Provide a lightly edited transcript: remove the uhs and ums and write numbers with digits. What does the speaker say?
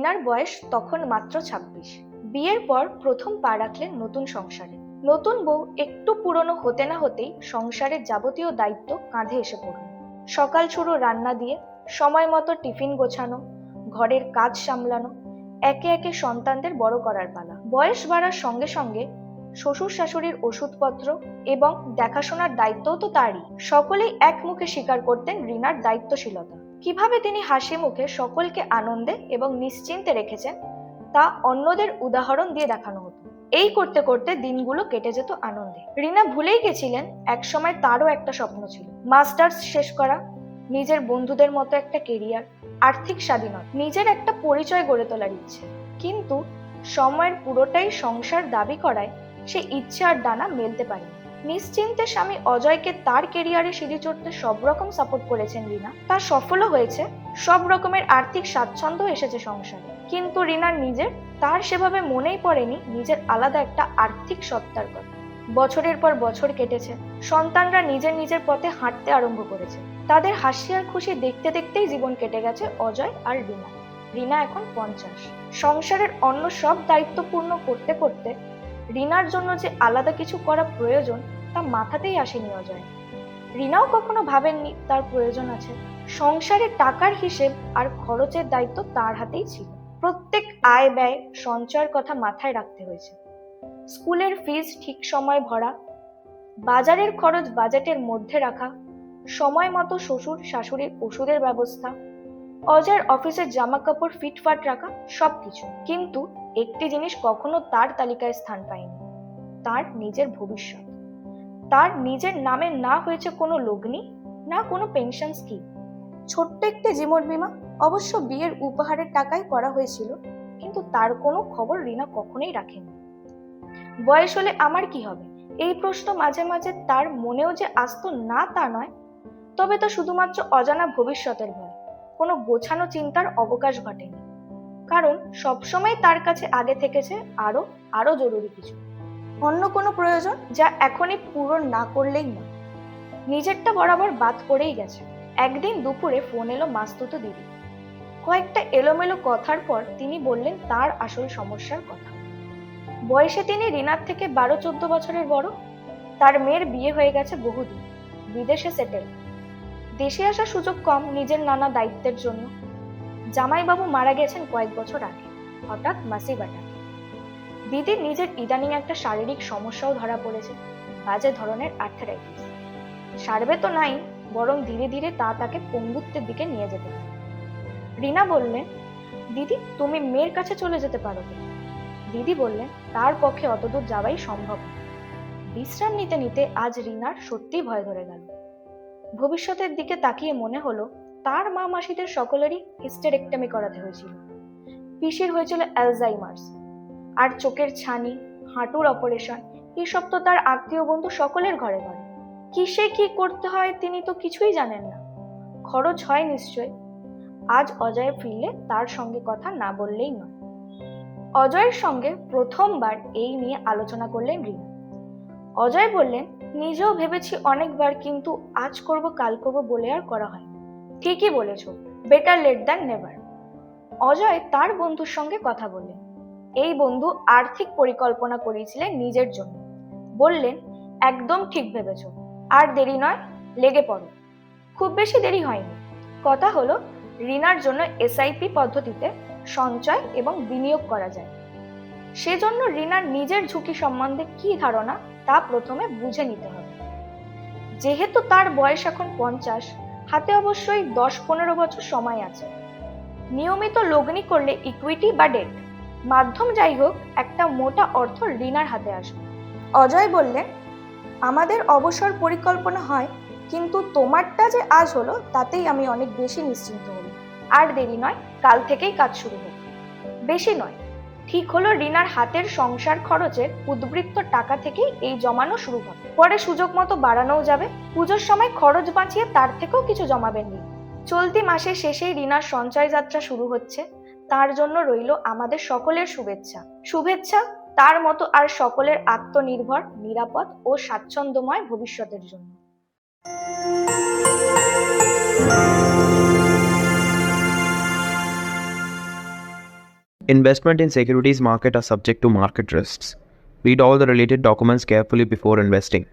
রিনার বয়স তখন মাত্র 26। বিয়ের পর প্রথম পা রাখলেন নতুন সংসারে। নতুন বউ একটু পুরনো হতে না হতেই সংসারের যাবতীয় দায়িত্ব কাঁধে এসে পড়ল। সকাল শুরু রান্না দিয়ে, সময় মতো টিফিন গোছানো, ঘরের কাজ সামলানো, একে একে সন্তানদের বড় করার পালা। বয়স বাড়ার সঙ্গে সঙ্গে শ্বশুর শাশুড়ির ওষুধপত্র এবং দেখাশোনার দায়িত্বও তো তারই। সকলেই এক মুখে স্বীকার করতেন রিনার দায়িত্বশীলতা। কিভাবে তিনি হাসি মুখে সকলকে আনন্দে এবং নিশ্চিন্তে রেখেছেন তা অন্যদের উদাহরণ দিয়ে দেখানো হতো। এই করতে করতে দিনগুলো কেটে যেত আনন্দে। রিনা ভুলেই গেছিলেন একসময় তারও একটা স্বপ্ন ছিল, মাস্টার্স শেষ করা, নিজের বন্ধুদের মতো একটা কেরিয়ার, আর্থিক স্বাধীনতা, নিজের একটা পরিচয় গড়ে তোলার ইচ্ছে। কিন্তু সময়ের পুরোটাই সংসার দাবি করায় সে ইচ্ছে আর ডানা মেলতে পারেনি। নিশ্চিন্তে স্বামী অজয়কে তার কেরিয়ারে সিঁড়ি চড়তে সব রকম সাপোর্ট করেছেন রিনা। তা সফলও হয়েছে, সব রকমের আর্থিক স্বাচ্ছন্দ্য এসেছে সংসারে। কিন্তু রিনার নিজের তার সেভাবে মনেই পড়েনি নিজের আলাদা একটা আর্থিক সত্তার কথা। বছরের পর বছর কেটেছে, সন্তানরা নিজের নিজের পথে হাঁটতে আরম্ভ করেছে। তাদের হাসি আর খুশি দেখতে দেখতেই জীবন কেটে গেছে অজয় আর রিনা। রিনা এখন 50। সংসারের অন্য সব দায়িত্ব পূর্ণ করতে করতে রিনার জন্য যে আলাদা কিছু করা প্রয়োজন তা মাথাতেই আসেনি অজয়। রিনাও কখনো ভাবেননি তার প্রয়োজন আছে। সংসারে টাকার হিসেব আর খরচের দায়িত্ব তার হাতেই ছিল। প্রত্যেক আয় ব্যয় সঞ্চয়ের কথা মাথায় রাখতে হয়েছে। স্কুলের ফিস ঠিক সময় ভরা, বাজারের খরচ বাজেটের মধ্যে রাখা, সময় মতো শ্বশুর শাশুড়ির ওষুধের ব্যবস্থা, অজয়ের অফিসের জামা কাপড় ফিটফাট রাখা, সবকিছু। কিন্তু একটি জিনিস কখনো তার তালিকায় স্থান পায়নি, তার নিজের ভবিষ্যৎ। তার নিজের নামে না হয়েছে কোনো লগ্নি, না কোনো পেনশন স্কিম। ছোট্ট একটি জীবন বীমা অবশ্য বিয়ের উপহারের টাকায় করা হয়েছিল, কিন্তু তার কোনো খবর রিনা কখনোই রাখেনি। বয়স হলে আমার কি হবে, এই প্রশ্ন মাঝে মাঝে তার মনেও যে আসতো না তা নয়, তবে তো শুধুমাত্র অজানা ভবিষ্যতের ভয়, কোনো গোছানো চিন্তার অবকাশ ঘটেনি। কারণ সবসময় তার কাছে আগে থেকেছে আরো আরো জরুরি কিছু, অন্য কোনো প্রয়োজন যা এখনই পূরণ না করলেই না। নিজেরটা বরাবর বাদ পড়েই গেছে। একদিন দুপুরে ফোন এলো মাস্তুতো দিদি। কয়েকটা এলোমেলো কথার পর তিনি বললেন তার আসল সমস্যার কথা। বয়সে তিনি রিনার থেকে 12-14 বছরের বড়। তার মেয়ের বিয়ে হয়ে গেছে বহুদিন, বিদেশে সেটেল। দেশে আসার সুযোগ কম নিজের নানা দায়িত্বের জন্য। জামাইবাবু মারা গেছেন কয়েক বছর আগে, হঠাৎ মাসি বাটা। দিদির নিজের ইদানিং একটা শারীরিক সমস্যাও ধরা পড়েছে, বাজে ধরনের আর্থারাইটিস। সারবে তো নাই, বরং ধীরে ধীরে তা তাকে পঙ্গুত্বের দিকে নিয়ে যেতে পারে। রিনা বললেন, দিদি তুমি মেয়ের কাছে চলে যেতে পারো। দিদি বললেন তার পক্ষে অতদূর যাওয়াই সম্ভব না। বিশ্রাম নিতে নিতে আজ রিনার সত্যিই ভয় ধরে গেল। ভবিষ্যতের দিকে তাকিয়ে মনে হলো তার মা মাসিদের সকলেরই হিস্টেরেক্টমি করাতে হয়েছিল। পিসির হয়েছিল অ্যালজাইমার্স, আর চোখের ছানি, হাঁটুর অপারেশন, এসব তো তার আত্মীয় বন্ধু সকলের ঘরে ঘরে। কিসে কি করতে হয় তিনি তো কিছুই জানেন না। খরচ হয় নিশ্চয়। আজ অজয় ফিরলে তার সঙ্গে কথা না বললেই নয়। অজয়ের সঙ্গে প্রথমবার এই নিয়ে আলোচনা করলেন রিনা। অজয় বললেন, নিজেও ভেবেছি অনেকবার, কিন্তু আজ করব কাল করব বলে আর করা হয়। ঠিকই বলেছ, better late than never. Ajay তার বন্ধুর সঙ্গে কথা বললেন। এই বন্ধু আর্থিক পরিকল্পনা করেছিলেন নিজের জন্য। বললেন, একদম ঠিক ভেবেছ, আর দেরি নয়, লেগে পড়ো। খুব বেশি দেরি হয়নি। কথা হলো রিনার জন্য এসআইপি পদ্ধতিতে সঞ্চয় এবং বিনিয়োগ করা যায়। সেজন্য রিনার নিজের ঝুঁকি সম্বন্ধে কি ধারণা তা প্রথমে বুঝে নিতে হবে। যেহেতু তার বয়স এখন 50, হাতে অবশ্যই 10-15 বছর সময় আছে। নিয়মিত লগ্নি করলে ইকুইটি বা ডেট, মাধ্যম যাই হোক, একটা মোটা অর্থ রিনার হাতে আসবে। অজয় বললেন, আমাদের অবসর পরিকল্পনা হয়, কিন্তু তোমারটা যে আজ হলো তাতেই আমি অনেক বেশি নিশ্চিন্ত হই। আর দেরি নয়, কাল থেকেই কাজ শুরু হোক। বেশি নয়, ঠিক হলো রিনার হাতের সংসার খরচের উদ্বৃত্ত টাকা থেকেই এই জমানো শুরু হবে। পরে সুযোগ মতো বাড়ানোও যাবে। পুজোর সময় খরচ বাঁচিয়ে তার থেকেও কিছু জমাবেন নি। চলতি মাসের শেষেই রিনার সঞ্চয় যাত্রা শুরু হচ্ছে। তার জন্য রইল আমাদের সকলের শুভেচ্ছা। শুভেচ্ছা তার মতো আর সকলের আত্মনির্ভর, নিরাপদ ও স্বাচ্ছন্দ্যময় ভবিষ্যতের জন্য। Investment in securities market are subject to market risks. Read all the related documents carefully before investing.